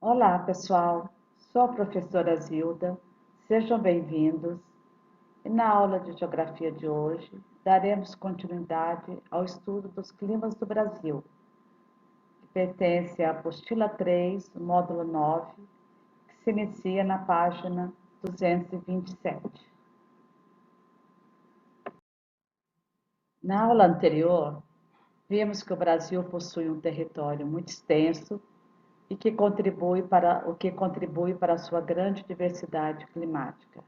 Olá, pessoal. Sou a professora Zilda. Sejam bem-vindos. E na aula de geografia de hoje, daremos continuidade ao estudo dos climas do Brasil, que pertence à apostila 3, módulo 9, que se inicia na página 227. Na aula anterior, vimos que o Brasil possui um território muito extenso e que contribui para a sua grande diversidade climática.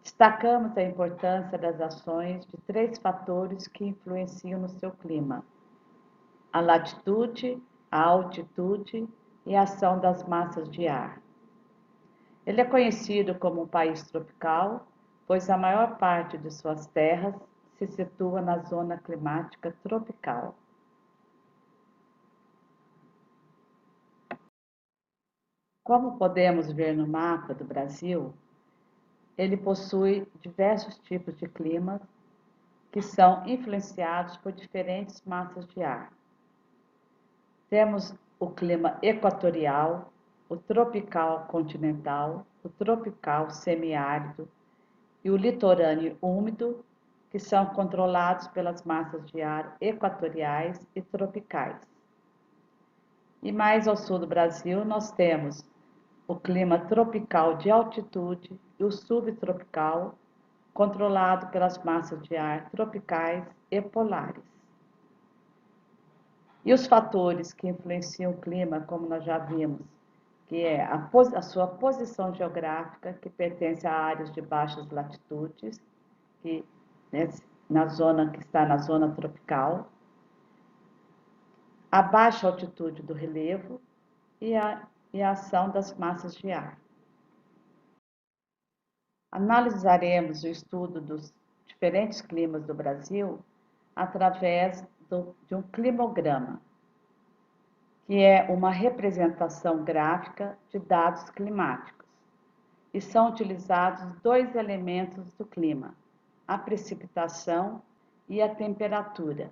Destacamos a importância das ações de três fatores que influenciam no seu clima: a latitude, a altitude e a ação das massas de ar. Ele é conhecido como um país tropical, pois a maior parte de suas terras se situa na zona climática tropical. Como podemos ver no mapa do Brasil, ele possui diversos tipos de climas que são influenciados por diferentes massas de ar. Temos o clima equatorial, o tropical continental, o tropical semiárido e o litorâneo úmido, que são controlados pelas massas de ar equatoriais e tropicais. E mais ao sul do Brasil, nós temos o clima tropical de altitude e o subtropical, controlado pelas massas de ar tropicais e polares. E os fatores que influenciam o clima, como nós já vimos, que é a sua posição geográfica, que pertence a áreas de baixas latitudes, que, né, que está na zona tropical, a baixa altitude do relevo e a ação das massas de ar. Analisaremos o estudo dos diferentes climas do Brasil através de um climograma, que é uma representação gráfica de dados climáticos. E são utilizados dois elementos do clima: a precipitação e a temperatura.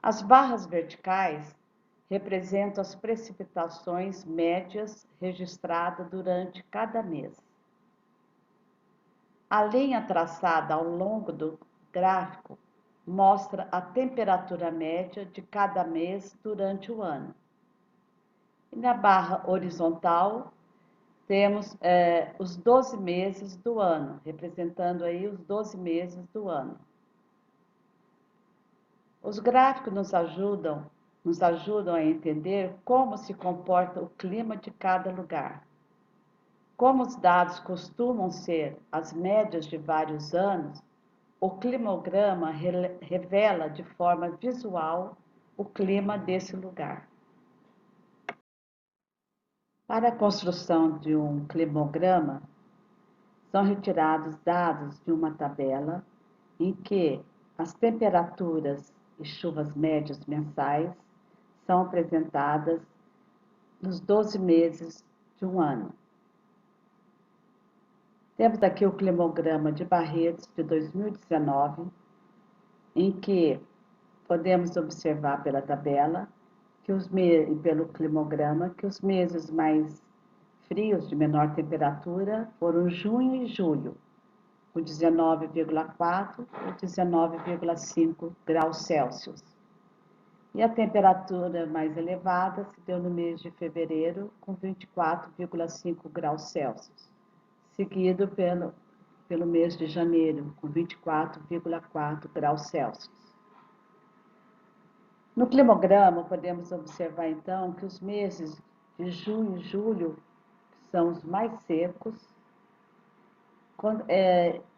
As barras verticais representam as precipitações médias registradas durante cada mês. A linha traçada ao longo do gráfico mostra a temperatura média de cada mês durante o ano. E na barra horizontal temos os 12 meses do ano, representando aí os 12 meses do ano. Os gráficos nos ajudam a entender como se comporta o clima de cada lugar. Como os dados costumam ser as médias de vários anos, o climograma revela de forma visual o clima desse lugar. Para a construção de um climograma, são retirados dados de uma tabela em que as temperaturas e chuvas médias mensais são apresentadas nos 12 meses de um ano. Temos aqui o climograma de Barretos de 2019, em que podemos observar pela tabela e pelo climograma que os meses mais frios de menor temperatura foram junho e julho, com 19,4 e 19,5 graus Celsius. E a temperatura mais elevada se deu no mês de fevereiro, com 24,5 graus Celsius, seguido pelo mês de janeiro, com 24,4 graus Celsius. No climograma, podemos observar então que os meses de junho e julho são os mais secos,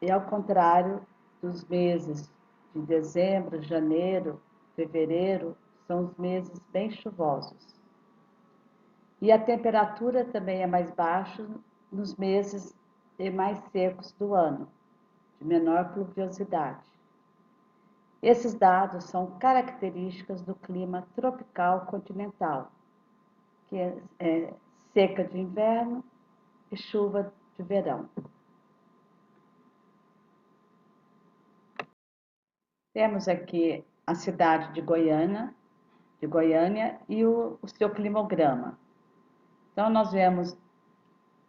e ao contrário dos meses de dezembro, janeiro, fevereiro, são os meses bem chuvosos. E a temperatura também é mais baixa nos meses mais secos do ano, de menor pluviosidade. Esses dados são características do clima tropical continental, que é seca de inverno e chuva de verão. Temos aqui a cidade de Goiânia, de Goiânia e o seu climograma. Então, nós vemos,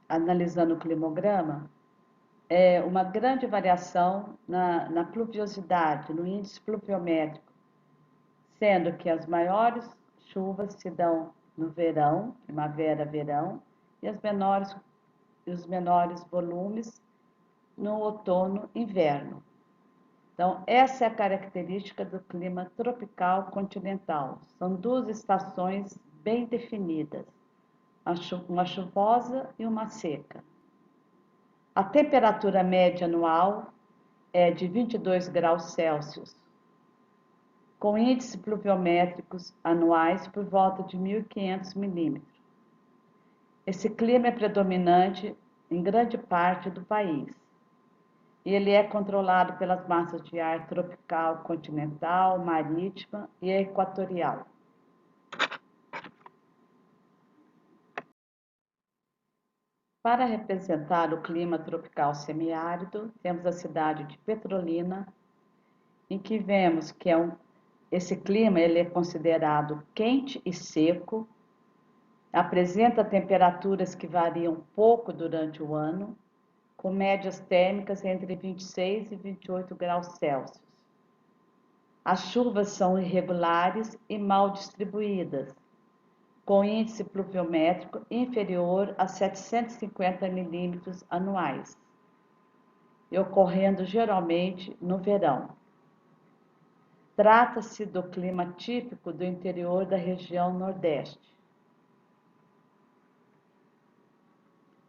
analisando o climograma, uma grande variação na pluviosidade, no índice pluviométrico, sendo que as maiores chuvas se dão no verão, primavera, verão, e os menores volumes no outono, inverno. Então, essa é a característica do clima tropical continental. São duas estações bem definidas, uma chuvosa e uma seca. A temperatura média anual é de 22 graus Celsius, com índices pluviométricos anuais por volta de 1.500 milímetros. Esse clima é predominante em grande parte do país. E ele é controlado pelas massas de ar tropical, continental, marítima e equatorial. Para representar o clima tropical semiárido, temos a cidade de Petrolina, em que vemos que esse clima ele é considerado quente e seco, apresenta temperaturas que variam pouco durante o ano, com médias térmicas entre 26 e 28 graus Celsius. As chuvas são irregulares e mal distribuídas, com índice pluviométrico inferior a 750 milímetros anuais, e ocorrendo geralmente no verão. Trata-se do clima típico do interior da região Nordeste.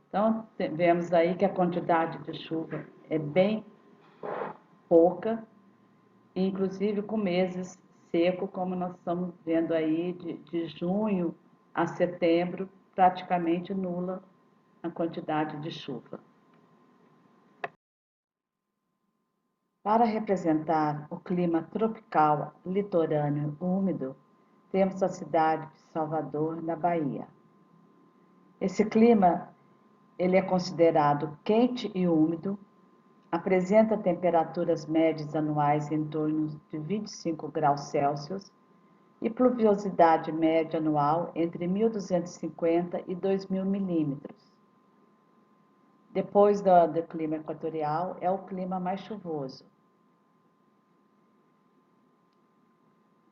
Então, vemos aí que a quantidade de chuva é bem pouca, inclusive com meses secos, como nós estamos vendo aí, de junho a setembro, praticamente nula a quantidade de chuva. Para representar o clima tropical litorâneo úmido, temos a cidade de Salvador, na Bahia. Esse clima ele é considerado quente e úmido, apresenta temperaturas médias anuais em torno de 25 graus Celsius e pluviosidade média anual entre 1.250 e 2.000 milímetros. Depois do clima equatorial, é o clima mais chuvoso.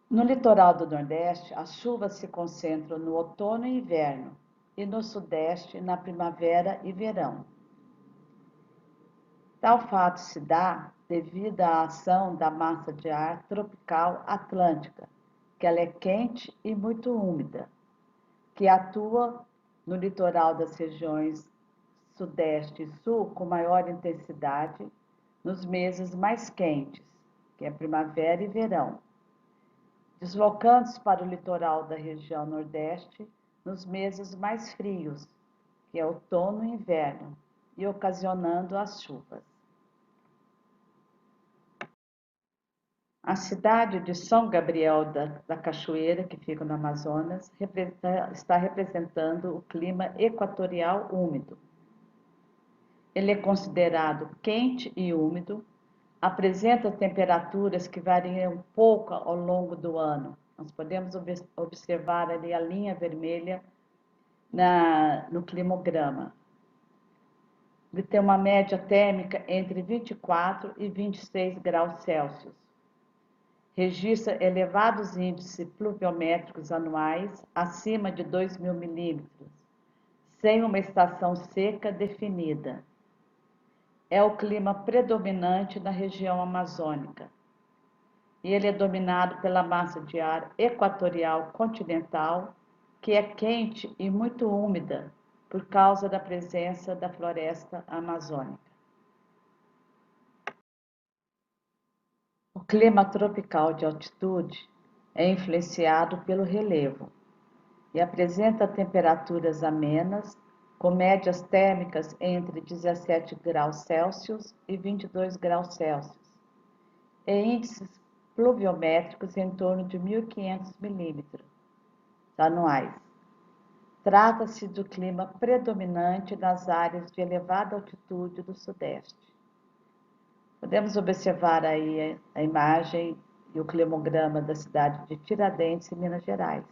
No litoral do Nordeste, as chuvas se concentram no outono e inverno, e no Sudeste, na primavera e verão. Tal fato se dá devido à ação da massa de ar tropical atlântica, que ela é quente e muito úmida, que atua no litoral das regiões Sudeste e Sul com maior intensidade nos meses mais quentes, que é primavera e verão, deslocando-se para o litoral da região Nordeste nos meses mais frios, que é outono e inverno, e ocasionando as chuvas. A cidade de São Gabriel da Cachoeira, que fica no Amazonas, está representando o clima equatorial úmido. Ele é considerado quente e úmido, apresenta temperaturas que variam pouco ao longo do ano. Nós podemos observar ali a linha vermelha no climograma. Ele tem uma média térmica entre 24 e 26 graus Celsius. Registra elevados índices pluviométricos anuais acima de 2.000 milímetros, sem uma estação seca definida. É o clima predominante na região amazônica. E ele é dominado pela massa de ar equatorial continental, que é quente e muito úmida por causa da presença da floresta amazônica. O clima tropical de altitude é influenciado pelo relevo e apresenta temperaturas amenas, com médias térmicas entre 17 graus Celsius e 22 graus Celsius, e índices pluviométricos em torno de 1.500 milímetros anuais. Trata-se do clima predominante nas áreas de elevada altitude do Sudeste. Podemos observar aí a imagem e o climograma da cidade de Tiradentes, em Minas Gerais.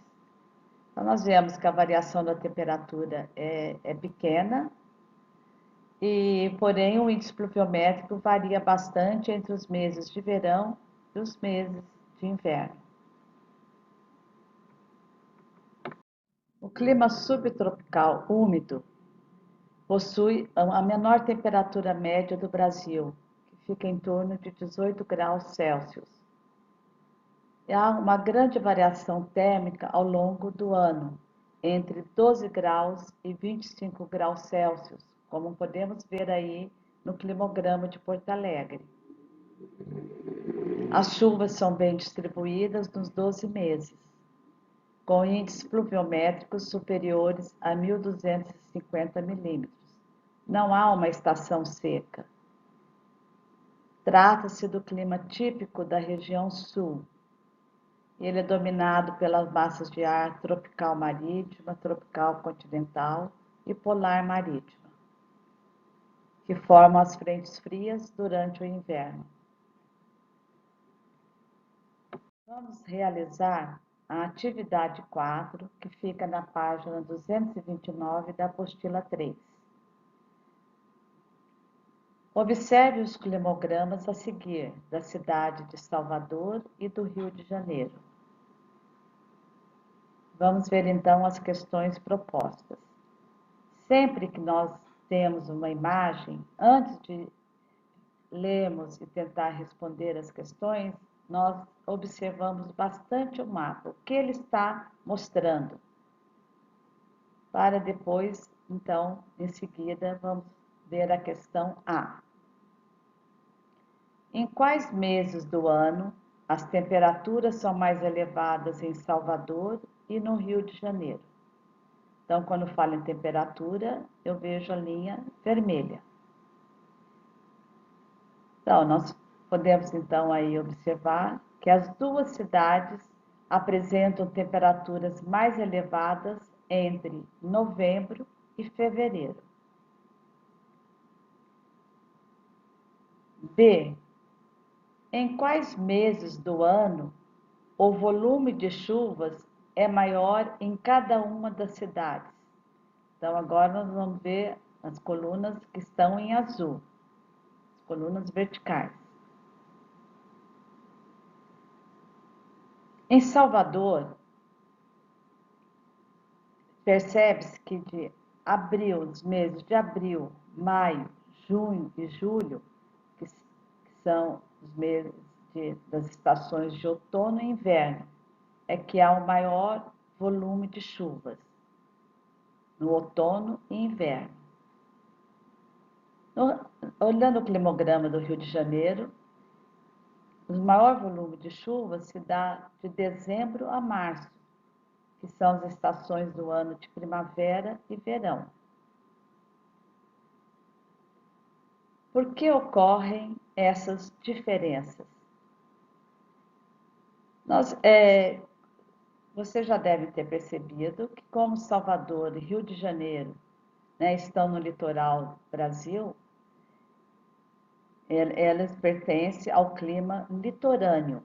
Então, nós vemos que a variação da temperatura é pequena, porém o índice pluviométrico varia bastante entre os meses de verão e os meses de inverno. O clima subtropical úmido possui a menor temperatura média do Brasil, que fica em torno de 18 graus Celsius. E há uma grande variação térmica ao longo do ano, entre 12 graus e 25 graus Celsius, como podemos ver aí no climograma de Porto Alegre. As chuvas são bem distribuídas nos 12 meses, com índices pluviométricos superiores a 1.250 milímetros. Não há uma estação seca. Trata-se do clima típico da região sul. Ele é dominado pelas massas de ar tropical marítima, tropical continental e polar marítima, que formam as frentes frias durante o inverno. Vamos realizar a atividade 4, que fica na página 229 da apostila 3. Observe os climogramas a seguir da cidade de Salvador e do Rio de Janeiro. Vamos ver então as questões propostas. Sempre que nós temos uma imagem, antes de lermos e tentar responder as questões, nós observamos bastante o mapa, o que ele está mostrando, para depois, então, em seguida, vamos ver a questão A. Em quais meses do ano as temperaturas são mais elevadas em Salvador e no Rio de Janeiro? Então, quando falo em temperatura, eu vejo a linha vermelha. Então, nós podemos então aí observar que as duas cidades apresentam temperaturas mais elevadas entre novembro e fevereiro. B. Em quais meses do ano o volume de chuvas é maior em cada uma das cidades? Então, agora nós vamos ver as colunas que estão em azul, as colunas verticais. Em Salvador, percebe-se que de abril, os meses de abril, maio, junho e julho, que são os meses das estações de outono e inverno, é que há o maior volume de chuvas, no outono e inverno. Olhando o climograma do Rio de Janeiro, o maior volume de chuva se dá de dezembro a março, que são as estações do ano de primavera e verão. Por que ocorrem essas diferenças? Você já deve ter percebido que, como Salvador e Rio de Janeiro, né, estão no litoral do Brasil, elas pertencem ao clima litorâneo,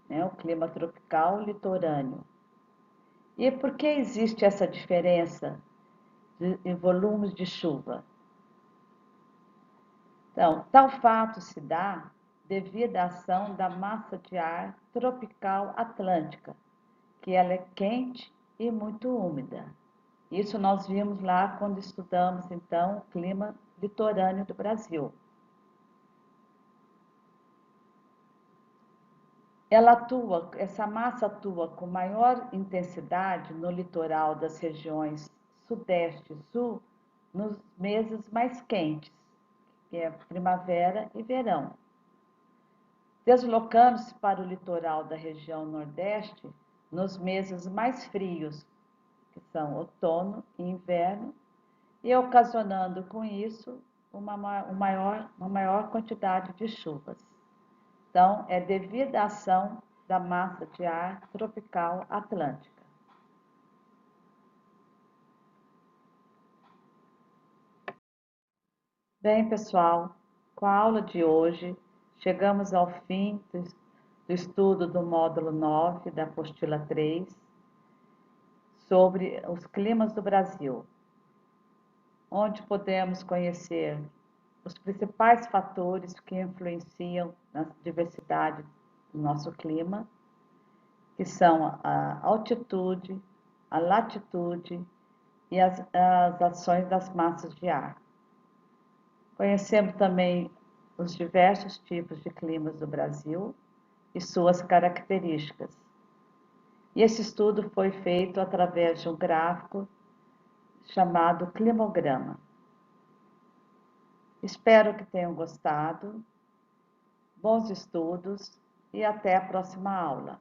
né, o clima tropical litorâneo. E por que existe essa diferença em volumes de chuva? Então, tal fato se dá devido à ação da massa de ar tropical atlântica, que ela é quente e muito úmida. Isso nós vimos lá quando estudamos, então, o clima litorâneo do Brasil. Essa massa atua com maior intensidade no litoral das regiões sudeste e sul, nos meses mais quentes, que é primavera e verão. Deslocando-se para o litoral da região nordeste, nos meses mais frios, que são outono e inverno, e ocasionando com isso uma maior quantidade de chuvas. Então, é devido à ação da massa de ar tropical atlântica. Bem, pessoal, com a aula de hoje, chegamos ao fim do estudo do módulo 9 da apostila 3 sobre os climas do Brasil, onde podemos conhecer os principais fatores que influenciam na diversidade do nosso clima, que são a altitude, a latitude e as ações das massas de ar. Conhecemos também os diversos tipos de climas do Brasil e suas características. E esse estudo foi feito através de um gráfico chamado climograma. Espero que tenham gostado. Bons estudos e até a próxima aula.